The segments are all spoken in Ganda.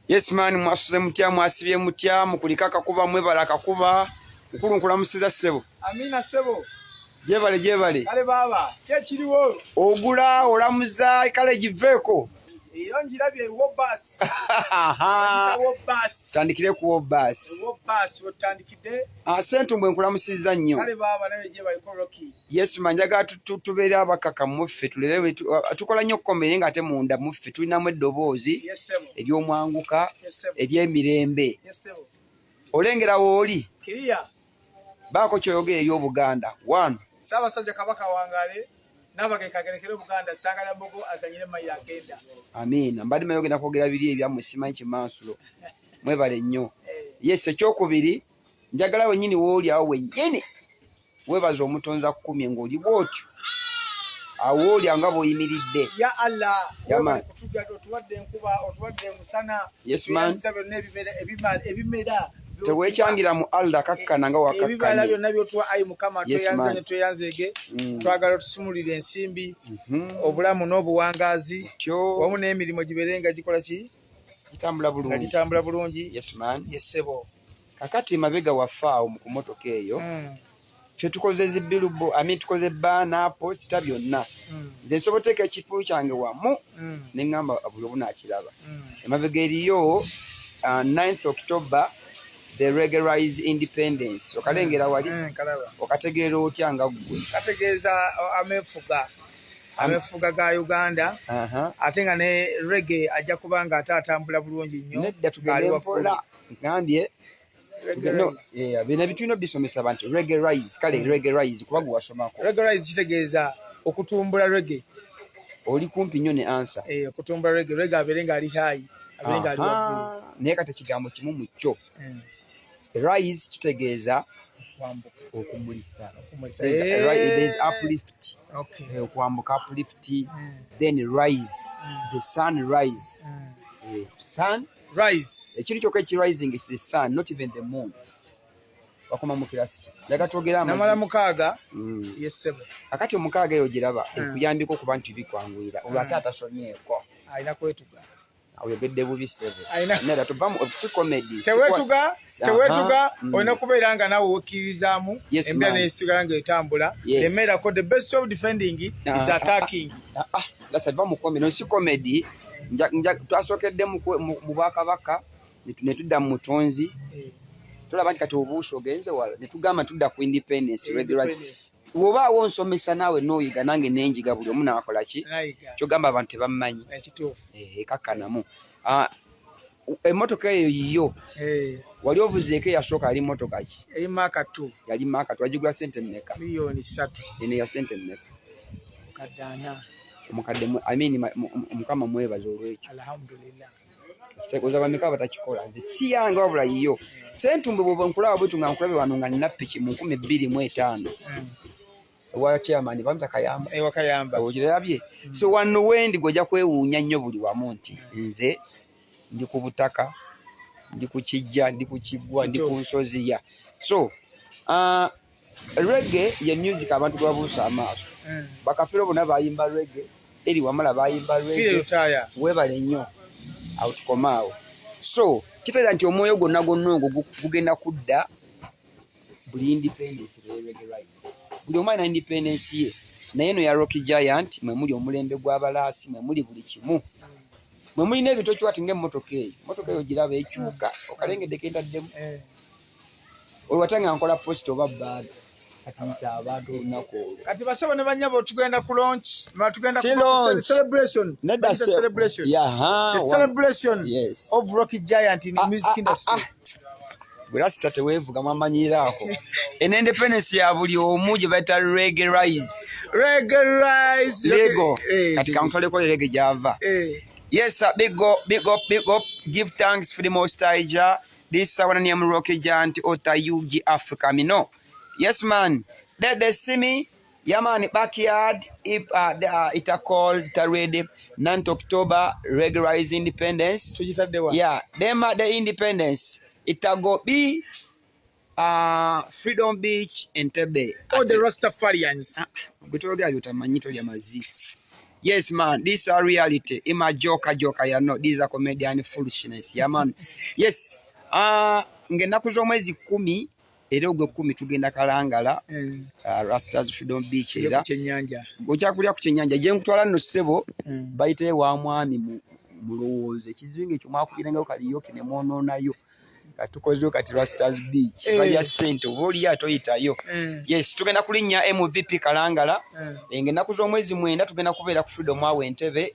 Yes man, mwasuze mutya mwasibye mutya mukulika kakuba mwebala kakuba mukulu nkulamusiza ssebo. Amina ssebo. Jebale. Kale baba, kye kiriwo. Ogula olamuza kale giveeko. Iyo njirabye wobas. Aha. Wobas. Tandikire ku wobas. Wobas otandikide. Sentumbwe nkulamusiza nnyo. Kale baba nawe jebale ko Rocky. Yes man, njaga tubeera abakaka muffe tulebe tukola nnyo komere nga ate munda muffe tulinamu eddoboozi. Yes sebo. Ery'omwanguka. Yes sebo. Ery'emirembe. Yes sebo. Olengera wooli. Kiriya. Baako kyoyogera ery'Obuganda. 1. Ssaabasajja Kabaka wangale nabage kagerekere Buganda sangala mbogo azanyire mayira agenda. Amina. Mbadde mayogera kwogera biri ebyammwe simanyi kimansulo. Mwebale nnyo. Yes, ekyokubiri njagala wennyini wooli awo wennyini webaza omutonza 10 ng'oli bw'otyo awo oli nga bw'oyimiridde. Ya Allah. Yama. Otuwadde enkuba otuwadde musana. Yes man. Ebimera. Teweekyangira mu Allah kakkana nga wakakkanye. Ebibala byonna by'otuwa ayi Mukama tweyanzege twagala tusumulire ensimbi obulamu n'obuwangaazi wamu n'emirimu gibeerenga gikola ki gitambula bulungi. Yes man. Yes sebo. Kakati mabega waffe awo mu kumotoka eyo ffe tukoze zibbirubo tukoze baana posita byonna nze nsobola oteeka ekifuulu kyange wamu ne ŋŋamba buli obu naakiraba emabega eriyo 9th October the Reggae Independence. Okalengera wali okategeera otya nga ggwe? Kategeeza amefuga ga Uganda ate nga ne reggae ajja kuba nga atambula bulungi nnyo. Nedda tugende mpola ngambye bino bitulina bisomesa abantu Reggae Rise. Kale Reggae Rise kuba gwe wasomako. Reggae Rise kitegeeza okutumbula reggae. Oli kumpi nnyo ne answer. Okutumbula reggae abeere nga ali high abeere nga ali waggulu. Naye kati ekigambo kimu mu kyo. Rise kitegeeza okumulisa. There is uplift. Okay. Okwambuka uplift. Then rise. The sun rise. Sun rise. Ekintu kyokka ekirising is the sun, not even the moon. Wakoma mu kirasi. Laga twogera amazi. Namala mukaaga. Yes sebo. Akati omukaaga eyo giraba ekuyambiko kuba nti bikwanguyira. Olwate atasonyeeko. Alina kwetuga. Oyogedde bubi sebo. Nera tuvamu obusi comedy. Tewetuga olina kubeera nga nawe okkirizaamu embira nesigala nga etambula. Emera ko the best of defending is attacking. Lasa tuva mu comedy. No si comedy. Twasokedde mu Bwakabaka ne tudda mu Mutonzi. Tulaba nti kati obuuso ogenze wala ne tugamba tudda ku independence regularly. Woba wonsomesa nawe noyiga nange nenjiga buli omu nakola ki kyogamba abantu tebammanyi kakkanamu. Emmotoka eyo yiyo wali ovuzeeko eyasooka ali mmotoka ki eri Mark 2 yali Mark 2 wagigula sente mmeka? Milioni 3. Ene ya sente mmeka? Mukadde Mukama mwebaza olwekyo. Alhamdulillah. Kitegeeza bameka batakikola nze si yange wabula yiyo. Sentumbwe bw'oba nkulaba bwetu nga nkulabe wano nga nina ppiki mu 2025 ewa chairman bamuta Kayamba. Ewa Kayamba. Okirabye. So wano wendi gojja kwewuunya nnyo buli wamu nti nze ndi ku butaka, ndi ku kijja, ndi ku kiggwa, ndi ku nsozi ya. So reggae ye music abantu babuusa amaaso. Bakafiro bonna bayimba reggae, eri wamala bayimba reggae. Webale nnyo awo tukomaawo. So kitegeeza nti omwoyo gwonna ogwo gugenda kudda buli independence reggae rise. Buli omu alina independence ye naye eno ya Rocky Giant mwe muli omulembe gw'abalaasi mwe muli buli kimu mwe mulina ebintu kiwati ng'emmotoka eyo giraba ekyuka okalengedde kendaddemu olwate nga nkola post oba baaga kati nta abantu olunaku olwo kati basaba ne banyabo tugenda ku launch tugenda ku celebration of Rocky Giant in the music industry. Burasita tewevuga mwamanyiraako. Independence ya buli omu gye bayita Reggae Rise. Lego. Kati kankoleko reggae java. Yes, big up. Give thanks for the Most High Jah. This one name Rocky Giant Ota Yugi Africa. Me know. Yes, man. They see me. Yeah, man. Backyard. It called the ready 9th October Reggae Rise Independence. Yeah, them are the Independence. It go be Freedom Beach and Tebe. Oh, the Rastafarians. Yes, man. This is a reality. I'm a joker, you know. This is a comedian foolishness. Yeah, man. Yes. Ngenda kuzo mwezi 10. Era ogwe 10 tugenda Kalangala. Rastas Freedom Beach era. Gocha kulya ku kyennyanja. Je nkutwala no ssebo. Bayite wa mwami mu mulowooze. Kizinge kyo mwakubiranga kaliyo kine mwono nayo. Katukozo kati Rastas Beach. Baya sente oboli atoyitayo. Yes, tugenda kulinnya MVP Kalangala. Ngenda kuzo mwezi 9 tugenda kubeera ku Freedom awe Entebbe.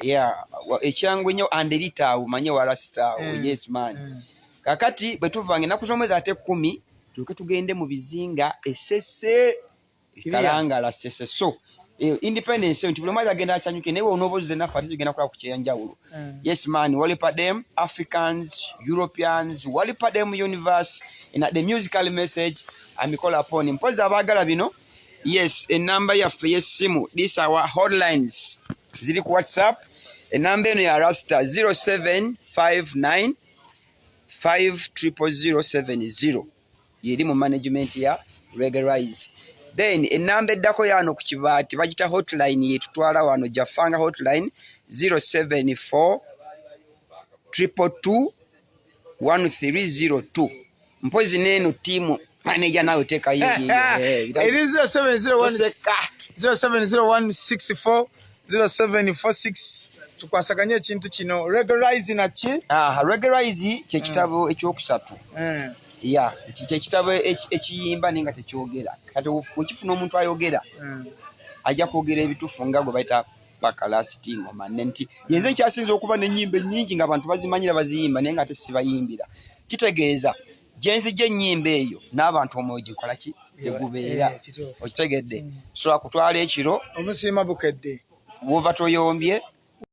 Yeah, ekyangwe nnyo Anderita umanye wa Rasta. Yes, man. Kakati betuvange nakuzomweza ate 10 tuke tugende mu bizinga esese Kalangala sese so independence nti buli mwaza agenda achanyuke newe onoboze na fati tugenda kula kuchenya ulo. Yes, man. Walipa them Africans, Europeans, walipa them universe in the musical message and call upon him. Poza abagala bino. Yes, a number ya simu. These are our hotlines. Zili ku WhatsApp. A number eno ya Rasta 0759 50070. Yeri mu management ya Regularize. Then a number dako yano ku Kibati bagita hotline yetu twala wano Jafanga hotline 074 222 1302. Mpozi neno timu manager nayo teka hiyo. It is 0701 0746 tukwasaganya ekintu kino Regularize na ki Regularize kye kitabo ekyokusatu. Yeah, kye kitabo ekiyimba nenga tekyogera. Kati ukifuna omuntu ayogera ajja kwogera ebitufu nga gwe bayita bakalasiti ngoma nenti yenze kyasinze okuba n'ennyimba nnyingi nga abantu bazimanyira baziyimba nenga ate sibayimbira. Kitegeeza jenzi gyennyimba eyo n'abantu omwoyo gikola ki tegubeera. Okitegedde so akutwala ekiro omusiima bukedde bwova toyombye